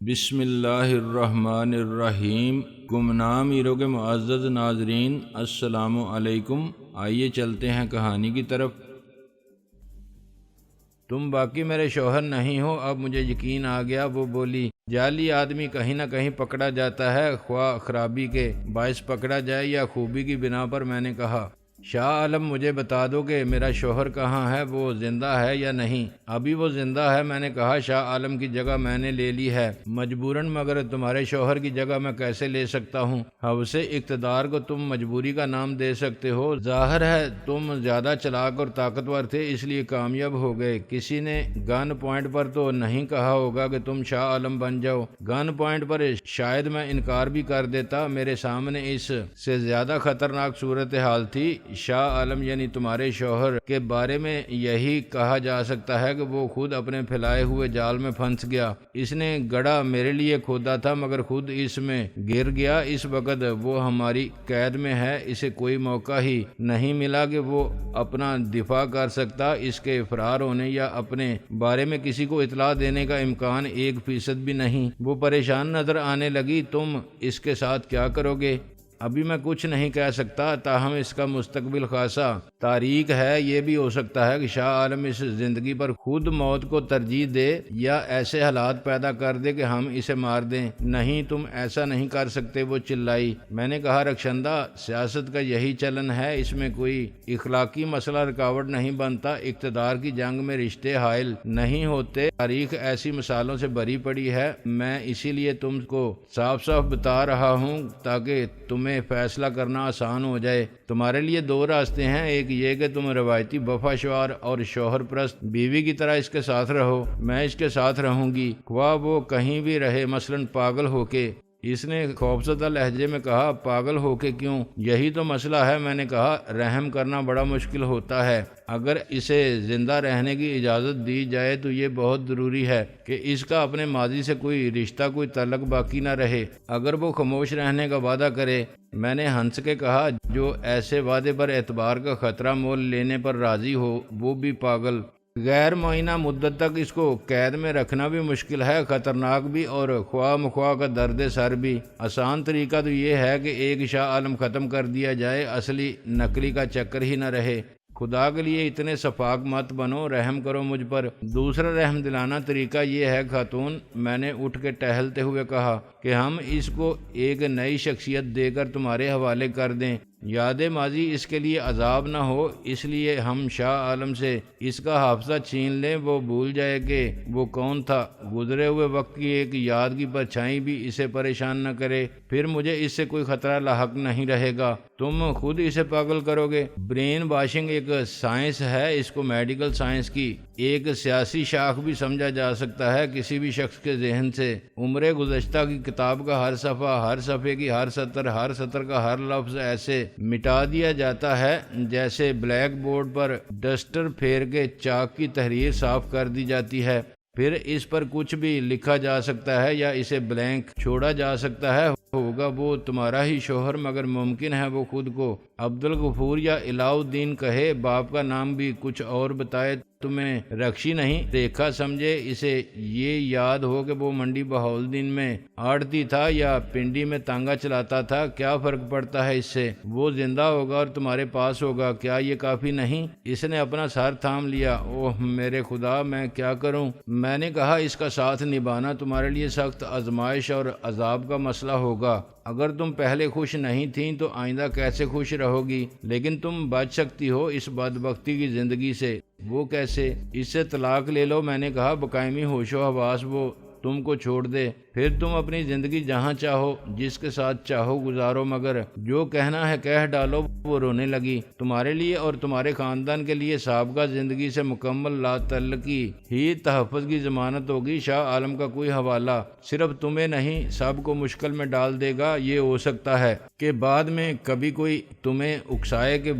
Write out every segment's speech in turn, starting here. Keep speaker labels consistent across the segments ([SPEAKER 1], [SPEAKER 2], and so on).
[SPEAKER 1] بسم اللہ الرحمن الرحیم۔ گمنام ہیرو کے معزز ناظرین، السلام علیکم۔ آئیے چلتے ہیں کہانی کی طرف۔ تم باقی میرے شوہر نہیں ہو، اب مجھے یقین آ گیا۔ وہ بولی، جعلی آدمی کہیں نہ کہیں پکڑا جاتا ہے، خواہ خرابی کے باعث پکڑا جائے یا خوبی کی بنا پر۔ میں نے کہا، شاہ عالم مجھے بتا دو کہ میرا شوہر کہاں ہے، وہ زندہ ہے یا نہیں؟ ابھی وہ زندہ ہے، میں نے کہا۔ شاہ عالم کی جگہ میں نے لے لی ہے مجبوراً، مگر تمہارے شوہر کی جگہ میں کیسے لے سکتا ہوں؟ حوث اقتدار کو تم مجبوری کا نام دے سکتے ہو؟ ظاہر ہے تم زیادہ چلاک اور طاقتور تھے، اس لیے کامیاب ہو گئے۔ کسی نے گن پوائنٹ پر تو نہیں کہا ہوگا کہ تم شاہ عالم بن جاؤ۔ گن پوائنٹ پر شاید میں انکار بھی کر دیتا، میرے سامنے اس سے زیادہ خطرناک صورتحال تھی۔ شاہ عالم یعنی تمہارے شوہر کے بارے میں یہی کہا جا سکتا ہے کہ وہ خود اپنے پھیلائے ہوئے جال میں پھنس گیا۔ اس نے گڑھا میرے لیے کھودا تھا مگر خود اس میں گر گیا۔ اس وقت وہ ہماری قید میں ہے، اسے کوئی موقع ہی نہیں ملا کہ وہ اپنا دفاع کر سکتا۔ اس کے فرار ہونے یا اپنے بارے میں کسی کو اطلاع دینے کا امکان 1% بھی نہیں۔ وہ پریشان نظر آنے لگی۔ تم اس کے ساتھ کیا کرو گے؟ ابھی میں کچھ نہیں کہہ سکتا، تاہم اس کا مستقبل خاصا تاریک ہے۔ یہ بھی ہو سکتا ہے کہ شاہ عالم اس زندگی پر خود موت کو ترجیح دے یا ایسے حالات پیدا کر دے کہ ہم اسے مار دیں۔ نہیں، تم ایسا نہیں کر سکتے، وہ چلائی۔ میں نے کہا، رخشندہ، سیاست کا یہی چلن ہے، اس میں کوئی اخلاقی مسئلہ رکاوٹ نہیں بنتا۔ اقتدار کی جنگ میں رشتے حائل نہیں ہوتے۔ تاریخ ایسی مثالوں سے بھری پڑی ہے۔ میں اسی لیے تم کو صاف صاف بتا رہا ہوں تاکہ تمہیں فیصلہ کرنا آسان ہو جائے۔ تمہارے لیے دو راستے ہیں، ایک یہ کہ تم روایتی وفا شعار اور شوہر پرست بیوی کی طرح اس کے ساتھ رہو۔ میں اس کے ساتھ رہوں گی، خواہ وہ کہیں بھی رہے، مثلاً پاگل ہو کے۔ اس نے خوفزدہ لہجے میں کہا، پاگل ہو کے کیوں؟ یہی تو مسئلہ ہے۔ میں نے کہا، رحم کرنا بڑا مشکل ہوتا ہے۔ اگر اسے زندہ رہنے کی اجازت دی جائے تو یہ بہت ضروری ہے کہ اس کا اپنے ماضی سے کوئی رشتہ، کوئی تعلق باقی نہ رہے۔ اگر وہ خاموش رہنے کا وعدہ کرے۔ میں نے ہنس کے کہا، جو ایسے وعدے پر اعتبار کا خطرہ مول لینے پر راضی ہو وہ بھی پاگل۔ غیر معینہ مدت تک اس کو قید میں رکھنا بھی مشکل ہے، خطرناک بھی، اور خواہ مخواہ کا درد سر بھی۔ آسان طریقہ تو یہ ہے کہ ایک شاہ عالم ختم کر دیا جائے، اصلی نقلی کا چکر ہی نہ رہے۔ خدا کے لیے اتنے شفاق مت بنو، رحم کرو مجھ پر۔ دوسرا رحم دلانا طریقہ یہ ہے خاتون، میں نے اٹھ کے ٹہلتے ہوئے کہا، کہ ہم اس کو ایک نئی شخصیت دے کر تمہارے حوالے کر دیں۔ یاد ماضی اس کے لیے عذاب نہ ہو، اس لیے ہم شاہ عالم سے اس کا حافظہ چھین لیں، وہ بھول جائے کہ وہ کون تھا۔ گزرے ہوئے وقت کی ایک یاد کی پرچھائی بھی اسے پریشان نہ کرے، پھر مجھے اس سے کوئی خطرہ لاحق نہیں رہے گا۔ تم خود اسے پاگل کرو گے۔ برین واشنگ ایک سائنس ہے، اس کو میڈیکل سائنس کی ایک سیاسی شاخ بھی سمجھا جا سکتا ہے۔ کسی بھی شخص کے ذہن سے عمر گزشتہ کی کتاب کا ہر صفحہ، ہر صفحے کی ہر سطر کا ہر لفظ ایسے مٹا دیا جاتا ہے جیسے بلیک بورڈ پر ڈسٹر پھیر کے چاک کی تحریر صاف کر دی جاتی ہے۔ پھر اس پر کچھ بھی لکھا جا سکتا ہے یا اسے بلینک چھوڑا جا سکتا ہے۔ ہوگا وہ تمہارا ہی شوہر، مگر ممکن ہے وہ خود کو عبدالغفور یا علاء الدین کہے، باپ کا نام بھی کچھ اور بتائے، تمہیں رکشی نہیں ریکھا سمجھے۔ اسے یہ یاد ہو کہ وہ منڈی بہاؤالدین میں آڑتی تھا یا پنڈی میں تانگا چلاتا تھا، کیا فرق پڑتا ہے اس سے؟ وہ زندہ ہوگا اور تمہارے پاس ہوگا، کیا یہ کافی نہیں؟ اس نے اپنا سر تھام لیا۔ اوہ میرے خدا، میں کیا کروں؟ میں نے کہا، اس کا ساتھ نبھانا تمہارے لیے سخت آزمائش اور عذاب کا مسئلہ ہوگا۔ اگر تم پہلے خوش نہیں تھیں تو آئندہ کیسے خوش رہو گی؟ لیکن تم بچ سکتی ہو اس بدبختی کی زندگی سے۔ وہ کیسے؟ اس سے طلاق لے لو۔ میں نے کہا، بقائمی ہوش و حواس وہ تم کو چھوڑ دے، پھر تم اپنی زندگی جہاں چاہو جس کے ساتھ چاہو گزارو، مگر جو کہنا ہے کہہ ڈالو۔ وہ رونے لگی۔ تمہارے لیے اور تمہارے خاندان کے لیے سابقہ زندگی سے مکمل لا تعلقی ہی تحفظ کی ضمانت ہوگی۔ شاہ عالم کا کوئی حوالہ صرف تمہیں نہیں سب کو مشکل میں ڈال دے گا۔ یہ ہو سکتا ہے کہ بعد میں کبھی کوئی تمہیں اکسائے کہ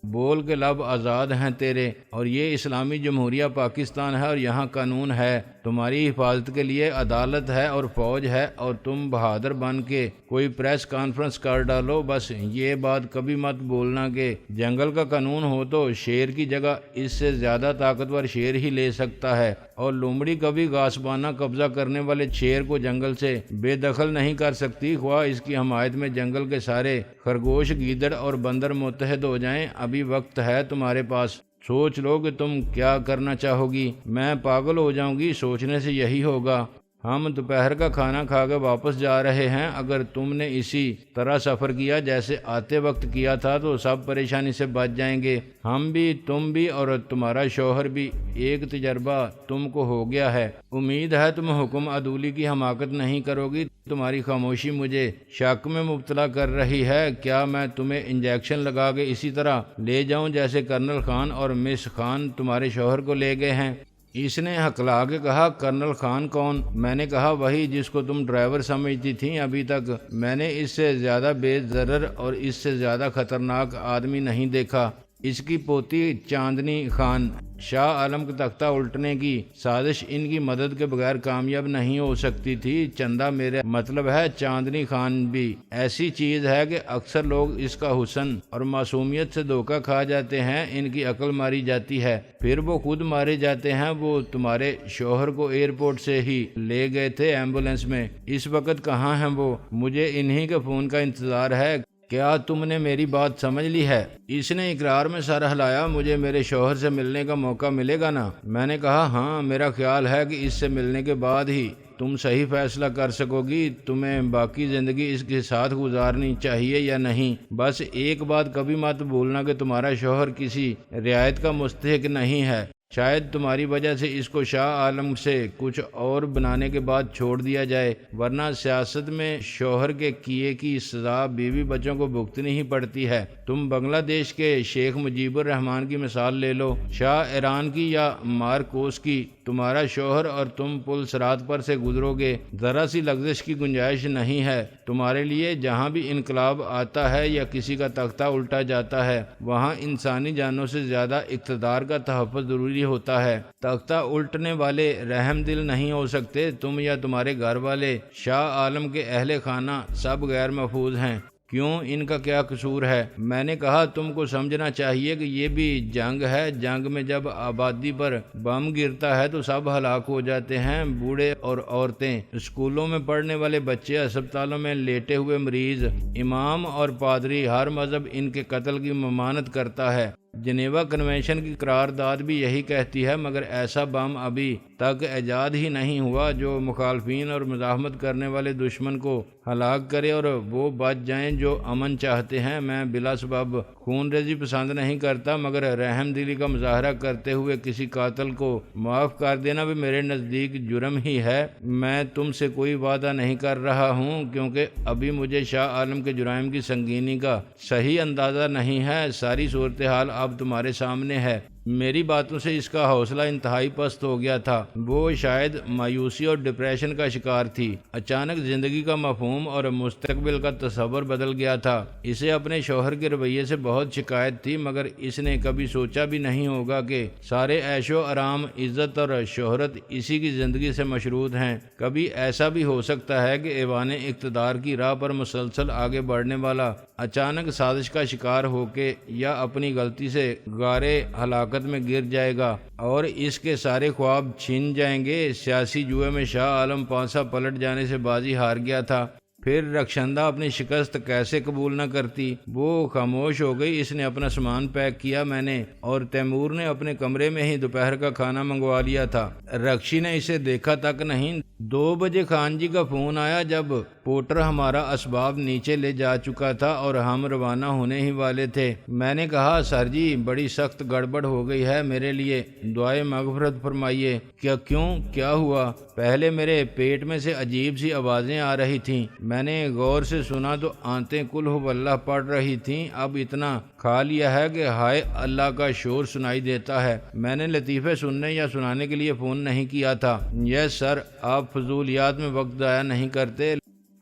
[SPEAKER 1] بول کے لب آزاد ہیں تیرے، اور یہ اسلامی جمہوریہ پاکستان ہے اور یہاں قانون ہے، تمہاری حفاظت کے لیے عدالت ہے اور فوج ہے، اور تم بہادر بن کے کوئی پریس کانفرنس کر ڈالو۔ بس یہ بات کبھی مت بولنا کہ جنگل کا قانون ہو تو شیر کی جگہ اس سے زیادہ طاقتور شیر ہی لے سکتا ہے۔ اور لومڑی کبھی غاصبانہ قبضہ کرنے والے شیر کو جنگل سے بے دخل نہیں کر سکتی، خواہ اس کی حمایت میں جنگل کے سارے خرگوش، گیدڑ اور بندر متحد ہو جائیں۔ ابھی وقت ہے تمہارے پاس، سوچ لو کہ تم کیا کرنا چاہو گی۔ میں پاگل ہو جاؤں گی، سوچنے سے یہی ہوگا۔ ہم دوپہر کا کھانا کھا کے واپس جا رہے ہیں، اگر تم نے اسی طرح سفر کیا جیسے آتے وقت کیا تھا تو سب پریشانی سے بچ جائیں گے، ہم بھی، تم بھی اور تمہارا شوہر بھی۔ ایک تجربہ تم کو ہو گیا ہے، امید ہے تم حکم عدولی کی حماقت نہیں کرو گی۔ تمہاری خاموشی مجھے شک میں مبتلا کر رہی ہے۔ کیا میں تمہیں انجیکشن لگا کے اسی طرح لے جاؤں جیسے کرنل خان اور مس خان تمہارے شوہر کو لے گئے ہیں؟ اس نے ہکلا کے کہا۔ کرنل خان کون؟ میں نے کہا وہی جس کو تم ڈرائیور سمجھتی تھیں۔ ابھی تک میں نے اس سے زیادہ بے ضرر اور اس سے زیادہ خطرناک آدمی نہیں دیکھا۔ اس کی پوتی چاندنی خان، شاہ عالم کا تختہ الٹنے کی سازش ان کی مدد کے بغیر کامیاب نہیں ہو سکتی تھی۔ چندہ میرا مطلب ہے چاندنی خان بھی ایسی چیز ہے کہ اکثر لوگ اس کا حسن اور معصومیت سے دھوکہ کھا جاتے ہیں، ان کی عقل ماری جاتی ہے، پھر وہ خود مارے جاتے ہیں۔ وہ تمہارے شوہر کو ایئرپورٹ سے ہی لے گئے تھے ایمبولینس میں، اس وقت کہاں ہیں وہ؟ مجھے انہی کے فون کا انتظار ہے۔ کیا تم نے میری بات سمجھ لی ہے؟ اس نے اقرار میں سر ہلایا۔ مجھے میرے شوہر سے ملنے کا موقع ملے گا نا؟ میں نے کہا ہاں، میرا خیال ہے کہ اس سے ملنے کے بعد ہی تم صحیح فیصلہ کر سکو گی تمہیں باقی زندگی اس کے ساتھ گزارنی چاہیے یا نہیں۔ بس ایک بات کبھی مت بھولنا کہ تمہارا شوہر کسی رعایت کا مستحق نہیں ہے۔ شاید تمہاری وجہ سے اس کو شاہ عالم سے کچھ اور بنانے کے بعد چھوڑ دیا جائے، ورنہ سیاست میں شوہر کے کیے کی سزا بیوی بچوں کو بھگتنی ہی پڑتی ہے۔ تم بنگلہ دیش کے شیخ مجیب الرحمان کی مثال لے لو، شاہ ایران کی یا مارکوس کی۔ تمہارا شوہر اور تم پل صراط پر سے گزرو گے، ذرا سی لغزش کی گنجائش نہیں ہے تمہارے لیے۔ جہاں بھی انقلاب آتا ہے یا کسی کا تختہ الٹا جاتا ہے، وہاں انسانی جانوں سے زیادہ اقتدار کا تحفظ ضروری ہوتا ہے۔ تختہ الٹنے والے رحم دل نہیں ہو سکتے۔ تم یا تمہارے گھر والے، شاہ عالم کے اہل خانہ سب غیر محفوظ ہیں۔ کیوں؟ ان کا کیا قصور ہے؟ میں نے کہا تم کو سمجھنا چاہیے کہ یہ بھی جنگ ہے۔ جنگ میں جب آبادی پر بم گرتا ہے تو سب ہلاک ہو جاتے ہیں، بوڑھے اور عورتیں، اسکولوں میں پڑھنے والے بچے، اسپتالوں میں لیٹے ہوئے مریض۔ امام اور پادری، ہر مذہب ان کے قتل کی ممانعت کرتا ہے۔ جنیوا کنونشن کی قرارداد بھی یہی کہتی ہے، مگر ایسا بم ابھی تک ایجاد ہی نہیں ہوا جو مخالفین اور مزاحمت کرنے والے دشمن کو ہلاک کرے اور وہ بچ جائیں جو امن چاہتے ہیں۔ میں بلا سبب خون ریزی پسند نہیں کرتا، مگر رحم دلی کا مظاہرہ کرتے ہوئے کسی قاتل کو معاف کر دینا بھی میرے نزدیک جرم ہی ہے۔ میں تم سے کوئی وعدہ نہیں کر رہا ہوں کیونکہ ابھی مجھے شاہ عالم کے جرائم کی سنگینی کا صحیح اندازہ نہیں ہے۔ ساری صورتحال اب تمہارے سامنے ہے۔ میری باتوں سے اس کا حوصلہ انتہائی پست ہو گیا تھا۔ وہ شاید مایوسی اور ڈپریشن کا شکار تھی۔ اچانک زندگی کا مفہوم اور مستقبل کا تصور بدل گیا تھا۔ اسے اپنے شوہر کے رویے سے بہت شکایت تھی، مگر اس نے کبھی سوچا بھی نہیں ہوگا کہ سارے عیش و آرام، عزت اور شہرت اسی کی زندگی سے مشروط ہیں۔ کبھی ایسا بھی ہو سکتا ہے کہ ایوان اقتدار کی راہ پر مسلسل آگے بڑھنے والا اچانک سازش کا شکار ہو کے یا اپنی غلطی سے غارِ ہلاکت میں گر جائے گا اور اس کے سارے خواب چھن جائیں گے۔ سیاسی جوئے میں شاہ عالم پانسا پلٹ جانے سے بازی ہار گیا تھا، پھر رخشندہ اپنی شکست کیسے قبول نہ کرتی؟ وہ خاموش ہو گئی۔ اس نے اپنا سامان پیک کیا، میں نے اور تیمور نے اپنے کمرے میں ہی دوپہر کا کھانا منگوا لیا تھا۔ رکشی نے اسے دیکھا تک نہیں۔ 2 بجے خان جی کا فون آیا جب پورٹر ہمارا اسباب نیچے لے جا چکا تھا اور ہم روانہ ہونے ہی والے تھے۔ میں نے کہا سر جی بڑی سخت گڑبڑ ہو گئی ہے، میرے لیے دعائے مغفرت فرمائیے۔ کیوں؟ کیا ہوا؟ پہلے میرے پیٹ میں سے عجیب سی آوازیں آ رہی تھیں، میں نے غور سے سنا تو آنتیں قل هو اللہ پڑھ رہی تھیں۔ اب اتنا کھا لیا ہے کہ ہائے اللہ کا شور سنائی دیتا ہے۔ میں نے لطیفے سننے یا سنانے کے لیے فون نہیں کیا تھا۔ یس سر، آپ فضولیات میں وقت ضائع نہیں کرتے۔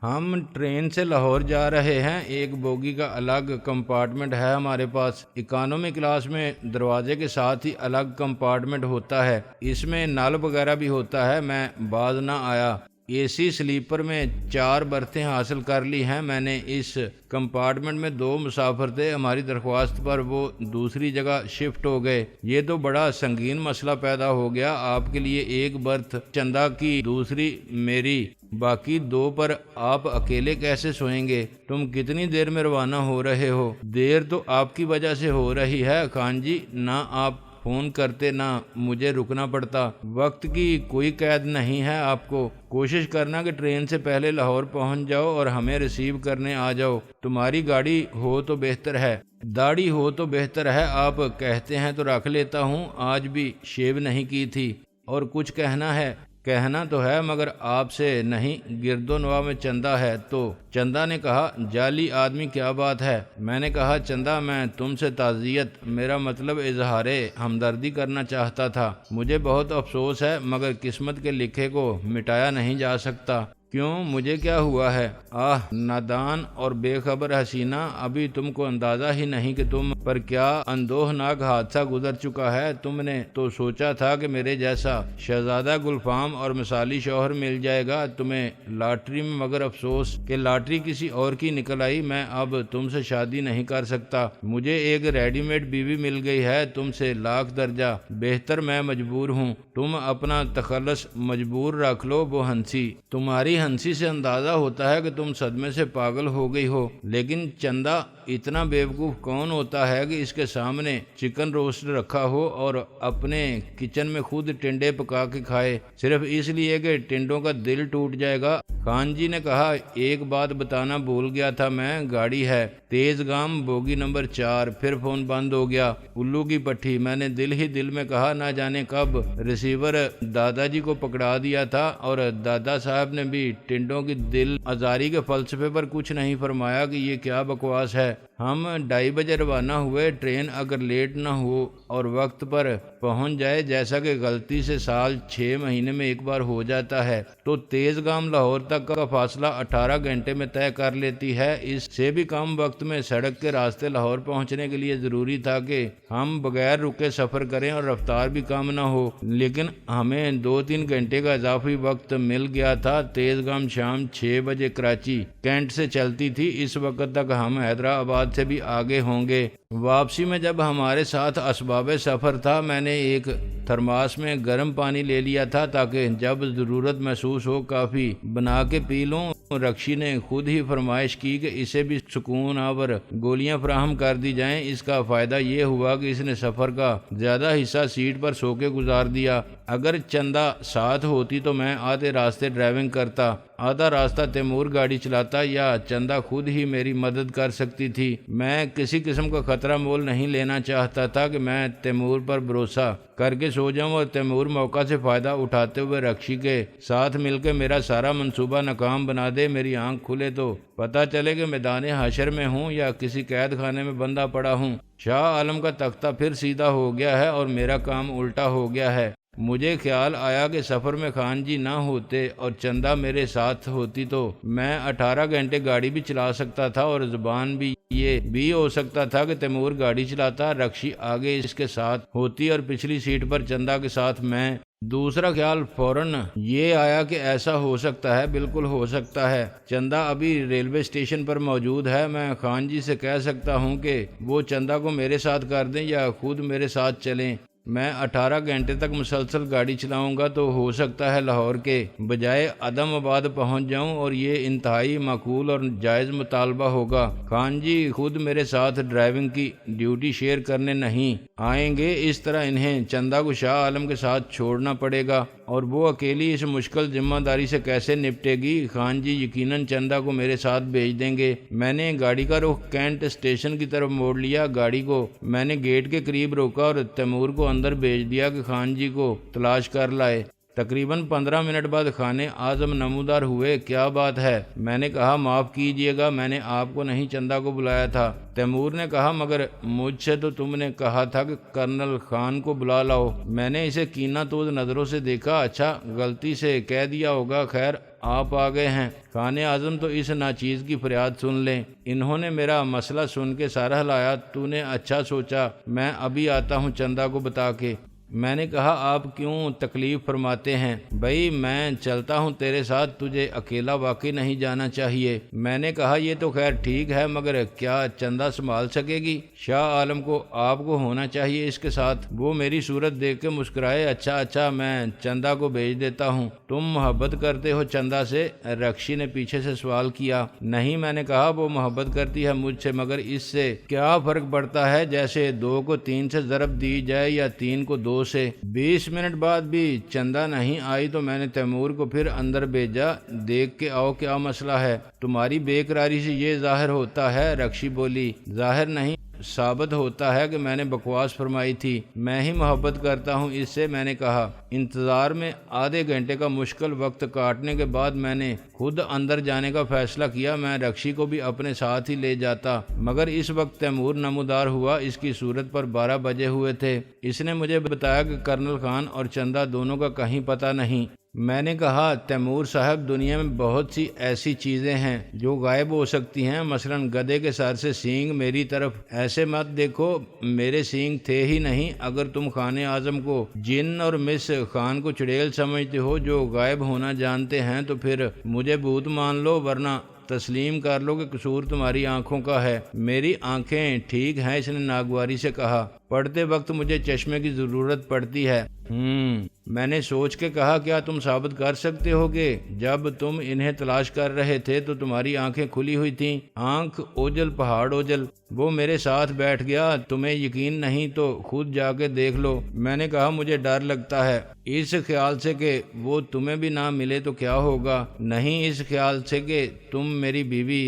[SPEAKER 1] ہم ٹرین سے لاہور جا رہے ہیں، ایک بوگی کا الگ کمپارٹمنٹ ہے ہمارے پاس۔ اکانومی کلاس میں دروازے کے ساتھ ہی الگ کمپارٹمنٹ ہوتا ہے، اس میں نل وغیرہ بھی ہوتا ہے۔ میں باز نہ آیا، اے سی سلیپر میں 4 برتھیں حاصل کر لی ہیں میں نے۔ اس کمپارٹمنٹ میں 2 مسافر تھے، ہماری درخواست پر وہ دوسری جگہ شفٹ ہو گئے۔ یہ تو بڑا سنگین مسئلہ پیدا ہو گیا، آپ کے لیے 1 برتھ چندہ کی، دوسری میری، باقی 2 پر آپ اکیلے کیسے سوئیں گے؟ تم کتنی دیر میں روانہ ہو رہے ہو؟ دیر تو آپ کی وجہ سے ہو رہی ہے خان جی، نہ آپ فون کرتے نہ مجھے رکنا پڑتا۔ وقت کی کوئی قید نہیں ہے آپ کو، کوشش کرنا کہ ٹرین سے پہلے لاہور پہنچ جاؤ اور ہمیں ریسیو کرنے آ جاؤ۔ تمہاری گاڑی ہو تو بہتر ہے، داڑھی ہو تو بہتر ہے، آپ کہتے ہیں تو رکھ لیتا ہوں، آج بھی شیو نہیں کی تھی۔ اور کچھ کہنا ہے؟ کہنا تو ہے مگر آپ سے نہیں، گرد و نواح میں چندہ ہے تو۔ چندہ نے کہا جعلی آدمی کیا بات ہے؟ میں نے کہا چندہ میں تم سے تعزیت، میرا مطلب اظہار ہمدردی کرنا چاہتا تھا۔ مجھے بہت افسوس ہے مگر قسمت کے لکھے کو مٹایا نہیں جا سکتا۔ کیوں، مجھے کیا ہوا ہے؟ آہ نادان اور بے خبر حسینہ، ابھی تم کو اندازہ ہی نہیں کہ تم پر کیا اندوہناک حادثہ گزر چکا ہے۔ تم نے تو سوچا تھا کہ میرے جیسا شہزادہ گلفام اور مثالی شوہر مل جائے گا تمہیں لاٹری میں، مگر افسوس کہ لاٹری کسی اور کی نکل آئی۔ میں اب تم سے شادی نہیں کر سکتا، مجھے ایک ریڈی میڈ بیوی مل گئی ہے تم سے لاکھ درجہ بہتر، میں مجبور ہوں۔ تم اپنا تخلص مجبور رکھ لو۔ وہ ہنسی، تمہاری ہنسی سے اندازہ ہوتا ہے کہ تم صدمے سے پاگل ہو گئی ہو، لیکن چندہ اتنا بیوقوف کون ہوتا ہے کہ اس کے سامنے چکن روسٹ رکھا ہو اور اپنے کچن میں خود ٹنڈے پکا کے کھائے، صرف اس لیے کہ ٹنڈوں کا دل ٹوٹ جائے گا۔ خان جی نے کہا ایک بات بتانا بھول گیا تھا میں، گاڑی ہے تیز گام بوگی نمبر 4۔ پھر فون بند ہو گیا۔ الو کی پٹھی، میں نے دل ہی دل میں کہا نہ جانے کب ریسیور دادا جی کو پکڑا دیا تھا، اور دادا صاحب نے بھی ٹنڈوں کی دل آزاری کے فلسفے پر کچھ نہیں فرمایا کہ یہ کیا بکواس ہے۔ ہم 2:30 بجے روانہ ہوئے۔ ٹرین اگر لیٹ نہ ہو اور وقت پر پہنچ جائے، جیسا کہ غلطی سے سال 6 مہینے میں ایک بار ہو جاتا ہے، تو تیز گام لاہور تک کا فاصلہ 18 گھنٹے میں طے کر لیتی ہے۔ اس سے بھی کم وقت میں سڑک کے راستے لاہور پہنچنے کے لیے ضروری تھا کہ ہم بغیر رکے سفر کریں اور رفتار بھی کم نہ ہو، لیکن ہمیں 2-3 گھنٹے کا اضافی وقت مل گیا تھا۔ تیز گام شام 6 بجے کراچی کینٹ سے چلتی تھی، اس وقت تک ہم حیدرآباد سے بھی آگے ہوں گے۔ واپسی میں جب ہمارے ساتھ اسباب سفر تھا، میں نے ایک تھرماس میں گرم پانی لے لیا تھا تاکہ جب ضرورت محسوس ہو کافی بنا کے پی لوں۔ رکشی نے خود ہی فرمائش کی کہ اسے بھی سکون آور گولیاں فراہم کر دی جائیں۔ اس کا فائدہ یہ ہوا کہ اس نے سفر کا زیادہ حصہ سیٹ پر سو کے گزار دیا۔ اگر چندہ ساتھ ہوتی تو میں آدھے راستے ڈرائیونگ کرتا، آدھا راستہ تیمور گاڑی چلاتا، یا چندہ خود ہی میری مدد کر سکتی تھی۔ میں کسی قسم کا خطرہ مول نہیں لینا چاہتا تھا کہ میں تیمور پر بھروسہ کر کے سو جاؤں اور تیمور موقع سے فائدہ اٹھاتے ہوئے رکشی کے ساتھ مل کے میرا سارا منصوبہ ناکام بنا دے۔ میری آنکھ کھلے تو پتہ چلے کہ میدان حشر میں ہوں یا کسی قید خانے میں بندہ پڑا ہوں۔ شاہ عالم کا تختہ پھر سیدھا ہو گیا ہے اور میرا کام الٹا ہو گیا ہے۔ مجھے خیال آیا کہ سفر میں خان جی نہ ہوتے اور چندہ میرے ساتھ ہوتی تو میں 18 گھنٹے گاڑی بھی چلا سکتا تھا، اور زبان بھی یہ بھی ہو سکتا تھا کہ تیمور گاڑی چلاتا، رکشی آگے اس کے ساتھ ہوتی اور پچھلی سیٹ پر چندہ کے ساتھ میں۔ دوسرا خیال فوراً یہ آیا کہ ایسا ہو سکتا ہے، بالکل ہو سکتا ہے، چندہ ابھی ریلوے اسٹیشن پر موجود ہے۔ میں خان جی سے کہہ سکتا ہوں کہ وہ چندہ کو میرے ساتھ کر دیں یا خود میرے ساتھ چلیں۔ میں 18 گھنٹے تک مسلسل گاڑی چلاؤں گا تو ہو سکتا ہے لاہور کے بجائے عدم آباد پہنچ جاؤں، اور یہ انتہائی معقول اور جائز مطالبہ ہوگا۔ خان جی خود میرے ساتھ ڈرائیونگ کی ڈیوٹی شیئر کرنے نہیں آئیں گے، اس طرح انہیں چندہ کو شاہ عالم کے ساتھ چھوڑنا پڑے گا، اور وہ اکیلی اس مشکل ذمہ داری سے کیسے نپٹے گی؟ خان جی یقیناً چندہ کو میرے ساتھ بھیج دیں گے۔ میں نے گاڑی کا رخ کینٹ اسٹیشن کی طرف موڑ لیا۔ گاڑی کو میں نے گیٹ کے قریب روکا اور تیمور کو اندر بھیج دیا کہ خان جی کو تلاش کر لائے۔ تقریباً 15 منٹ بعد خانے اعظم نمودار ہوئے۔ کیا بات ہے؟ میں نے کہا معاف کیجیے گا، میں نے آپ کو نہیں چندہ کو بلایا تھا۔ تیمور نے کہا مگر مجھ سے تو تم نے کہا تھا کہ کرنل خان کو بلا لاؤ۔ میں نے اسے کینہ توز نظروں سے دیکھا۔ اچھا غلطی سے کہہ دیا ہوگا، خیر آپ آ گئے ہیں۔ خان اعظم تو اس ناچیز کی فریاد سن لیں۔ انہوں نے میرا مسئلہ سن کے سر ہلایا۔ تو نے اچھا سوچا، میں ابھی آتا ہوں چندہ کو بتا کے۔ میں نے کہا آپ کیوں تکلیف فرماتے ہیں؟ بھائی میں چلتا ہوں تیرے ساتھ، تجھے اکیلا واقعی نہیں جانا چاہیے۔ میں نے کہا یہ تو خیر ٹھیک ہے، مگر کیا چندہ سنبھال سکے گی؟ شاہ عالم کو آپ کو ہونا چاہیے اس کے ساتھ۔ وہ میری صورت دیکھ کے مسکرائے۔ اچھا میں چندہ کو بھیج دیتا ہوں۔ تم محبت کرتے ہو چندہ سے؟ رکشی نے پیچھے سے سوال کیا۔ نہیں، میں نے کہا وہ محبت کرتی ہے مجھ سے، مگر اس سے کیا فرق پڑتا ہے؟ جیسے 2 کو 3 سے ضرب دی جائے یا 3 کو 2 سے۔ 20 منٹ بعد بھی چندہ نہیں آئی تو میں نے تیمور کو پھر اندر بھیجا، دیکھ کے آؤ کیا مسئلہ ہے۔ تمہاری بے قراری سے یہ ظاہر ہوتا ہے، رکشی بولی۔ ظاہر نہیں، ثابت ہوتا ہے کہ میں نے بکواس فرمائی تھی۔ میں ہی محبت کرتا ہوں اس سے، میں نے کہا۔ انتظار میں آدھے گھنٹے کا مشکل وقت کاٹنے کے بعد میں نے خود اندر جانے کا فیصلہ کیا۔ میں رکشی کو بھی اپنے ساتھ ہی لے جاتا، مگر اس وقت تیمور نمودار ہوا۔ اس کی صورت پر 12 بجے ہوئے تھے۔ اس نے مجھے بتایا کہ کرنل خان اور چندہ دونوں کا کہیں پتہ نہیں۔ میں نے کہا تیمور صاحب، دنیا میں بہت سی ایسی چیزیں ہیں جو غائب ہو سکتی ہیں، مثلا گدھے کے سر سے سینگ۔ میری طرف ایسے مت دیکھو، میرے سینگ تھے ہی نہیں۔ اگر تم خان اعظم کو جن اور مس خان کو چڑیل سمجھتے ہو جو غائب ہونا جانتے ہیں تو پھر مجھے بھوت مان لو، ورنہ تسلیم کر لو کہ قصور تمہاری آنکھوں کا ہے۔ میری آنکھیں ٹھیک ہیں، اس نے ناگواری سے کہا۔ پڑھتے وقت مجھے چشمے کی ضرورت پڑتی ہے۔ میں نے سوچ کے کہا کیا تم ثابت کر سکتے ہو کہ جب تم انہیں تلاش کر رہے تھے تو تمہاری آنکھیں کھلی ہوئی تھیں؟ آنکھ اوجل پہاڑ اوجل۔ وہ میرے ساتھ بیٹھ گیا۔ تمہیں یقین نہیں تو خود جا کے دیکھ لو۔ میں نے کہا مجھے ڈر لگتا ہے، اس خیال سے کہ وہ تمہیں بھی نہ ملے تو کیا ہوگا، نہیں اس خیال سے کہ تم میری بیوی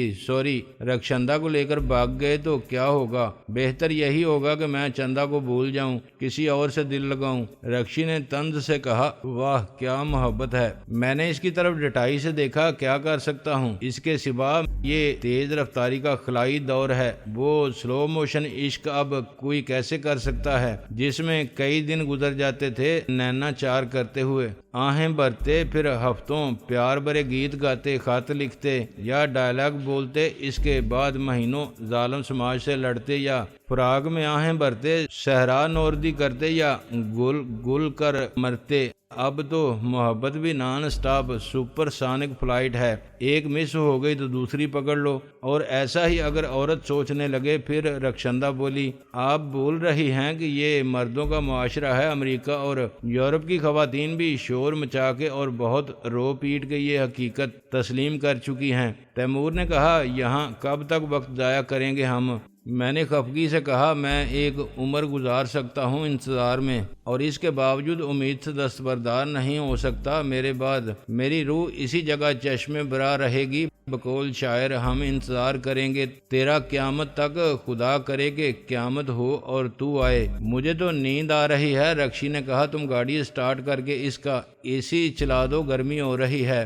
[SPEAKER 1] رکشندہ کو لے کر بھاگ گئے تو کیا ہوگا۔ بہتر یہی ہوگا کہ میں چندہ کو بھول جاؤں، کسی اور سے دل لگاؤں۔ رکشی نے طنز سے کہا۔ واہ کیا محبت ہے۔ میں نے اس کی طرف ڈٹائی سے دیکھا۔ کیا کر سکتا ہوں اس کے سوا؟ یہ تیز رفتاری کا خلائی دور ہے، وہ سلو موشن عشق اب کوئی کیسے کر سکتا ہے جس میں کئی دن گزر جاتے تھے نینا چار کرتے ہوئے، آہیں بھرتے، پھر ہفتوں پیار برے گیت گاتے، خط لکھتے یا ڈائلاگ بولتے، اس کے بعد مہینوں ظالم سماج سے لڑتے یا فراق میں آہیں بھرتے، صحرا نوردی کرتے یا گل گل کر مرتے۔ اب تو محبت بھی نان سٹاپ سپر سانک فلائٹ ہے، ایک مس ہو گئی تو دوسری پکڑ لو۔ اور ایسا ہی اگر عورت سوچنے لگے۔ پھر رکشندہ بولی، آپ بھول رہی ہیں کہ یہ مردوں کا معاشرہ ہے۔ امریکہ اور یورپ کی خواتین بھی شور مچا کے اور بہت رو پیٹ کے یہ حقیقت تسلیم کر چکی ہیں۔ تیمور نے کہا، یہاں کب تک وقت ضائع کریں گے ہم؟ میں نے خفگی سے کہا، میں ایک عمر گزار سکتا ہوں انتظار میں، اور اس کے باوجود امید سے دستبردار نہیں ہو سکتا۔ میرے بعد میری روح اسی جگہ چشمے برا رہے گی۔ بقول شاعر، ہم انتظار کریں گے تیرا قیامت تک، خدا کرے کہ قیامت ہو اور تو آئے۔ مجھے تو نیند آ رہی ہے، رکشی نے کہا۔ تم گاڑی سٹارٹ کر کے اس کا اے سی چلا دو، گرمی ہو رہی ہے۔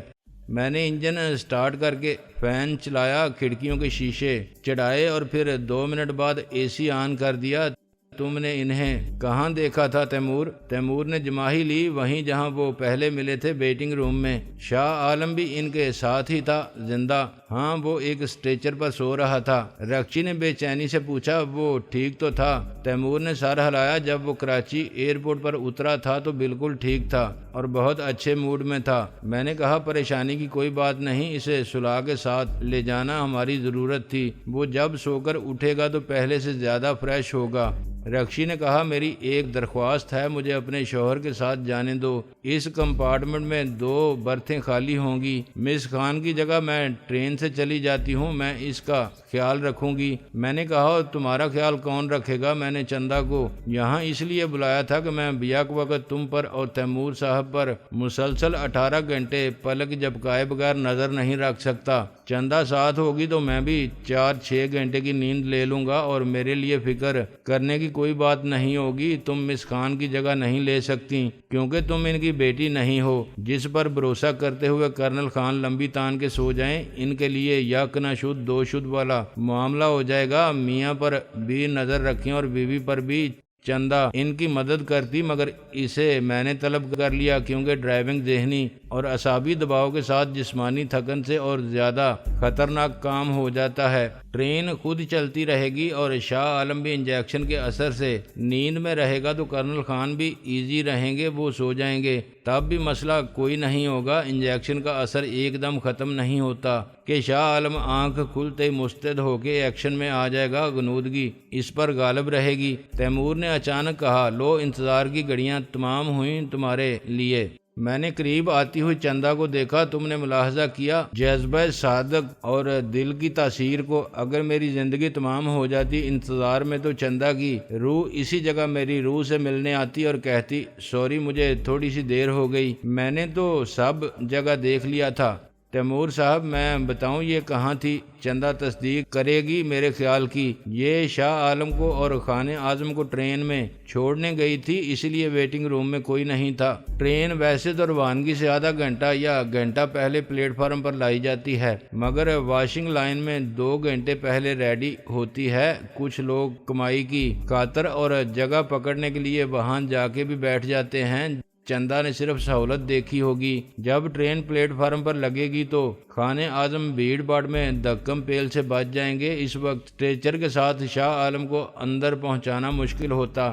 [SPEAKER 1] میں نے انجن سٹارٹ کر کے فین چلایا، کھڑکیوں کے شیشے چڑھائے اور پھر 2 منٹ بعد اے سی آن کر دیا۔ تم نے انہیں کہاں دیکھا تھا تیمور؟ تیمور نے جماہی لی، وہیں جہاں وہ پہلے ملے تھے، ویٹنگ روم میں۔ شاہ عالم بھی ان کے ساتھ ہی تھا؟ زندہ؟ ہاں، وہ ایک اسٹریچر پر سو رہا تھا۔ رکشی نے بے چینی سے پوچھا۔ وہ ٹھیک تو تھا؟ تیمور نے سر ہلایا۔ جب وہ کراچی ایئرپورٹ پر اترا تھا تو بالکل ٹھیک تھا اور بہت اچھے موڈ میں تھا۔ میں نے کہا، پریشانی کی کوئی بات نہیں، اسے سلا کے ساتھ لے جانا ہماری ضرورت تھی۔ وہ جب سو کر اٹھے گا تو پہلے سے زیادہ فریش ہوگا۔ رکشی نے کہا، میری ایک درخواست ہے، مجھے اپنے شوہر کے ساتھ جانے دو۔ اس کمپارٹمنٹ میں 2 برتھیں خالی ہوں گی۔ مس خان کی جگہ میں ٹرین سے چلی جاتی ہوں، میں اس کا خیال رکھوں گی۔ میں نے کہا، تمہارا خیال کون رکھے گا؟ میں نے چندہ کو یہاں اس لیے بلایا تھا کہ میں بیک وقت تم پر اور تیمور صاحب پر مسلسل 18 گھنٹے پلک جھپکائے بغیر نظر نہیں رکھ سکتا۔ چندہ ساتھ ہوگی تو میں بھی 4-6 گھنٹے کی نیند لے لوں گا اور میرے لیے فکر کرنے کی کوئی بات نہیں ہوگی۔ تم مس خان کی جگہ نہیں لے سکتی کیونکہ تم ان کی بیٹی نہیں ہو۔ جس پر بھروسہ کرتے ہوئے کرنل خان لمبی تان کے سو جائیں، ان کے لیے یک نہ شد 2 شد والا معاملہ ہو جائے گا۔ میاں پر بھی نظر رکھیں اور بیوی پر بھی۔ چندہ ان کی مدد کرتی، مگر اسے میں نے طلب کر لیا کیونکہ ڈرائیونگ ذہنی اور اعصابی دباؤ کے ساتھ جسمانی تھکن سے اور زیادہ خطرناک کام ہو جاتا ہے۔ ٹرین خود چلتی رہے گی اور شاہ عالم بھی انجیکشن کے اثر سے نیند میں رہے گا تو کرنل خان بھی ایزی رہیں گے، وہ سو جائیں گے، تب بھی مسئلہ کوئی نہیں ہوگا۔ انجیکشن کا اثر ایک دم ختم نہیں ہوتا کہ شاہ عالم آنکھ کھلتے ہی مستعد ہو کے ایکشن میں آ جائے گا، غنودگی اس پر غالب رہے گی۔ تیمور نے اچانک کہا، لو انتظار کی گھڑیاں تمام ہوئیں تمہارے لیے۔ میں نے قریب آتی ہوئی چندہ کو دیکھا۔ تم نے ملاحظہ کیا جذبہ صادق اور دل کی تاثیر کو؟ اگر میری زندگی تمام ہو جاتی انتظار میں تو چندہ کی روح اسی جگہ میری روح سے ملنے آتی اور کہتی، سوری مجھے تھوڑی سی دیر ہو گئی، میں نے تو سب جگہ دیکھ لیا تھا۔ تیمور صاحب میں بتاؤں یہ کہاں تھی؟ چندہ تصدیق کرے گی میرے خیال کی۔ یہ شاہ عالم کو اور خان اعظم کو ٹرین میں چھوڑنے گئی تھی، اس لیے ویٹنگ روم میں کوئی نہیں تھا۔ ٹرین ویسے تو روانگی سے آدھا گھنٹہ یا گھنٹہ پہلے پلیٹ فارم پر لائی جاتی ہے، مگر واشنگ لائن میں 2 گھنٹے پہلے ریڈی ہوتی ہے۔ کچھ لوگ کمائی کی خاطر اور جگہ پکڑنے کے لیے وہاں جا کے بھی بیٹھ جاتے ہیں۔ چندہ نے صرف سہولت دیکھی ہوگی۔ جب ٹرین پلیٹ فارم پر لگے گی تو خان اعظم بھیڑ بھاڑ میں دھکم پیل سے بچ جائیں گے۔ اس وقت اسٹریچر کے ساتھ شاہ عالم کو اندر پہنچانا مشکل ہوتا۔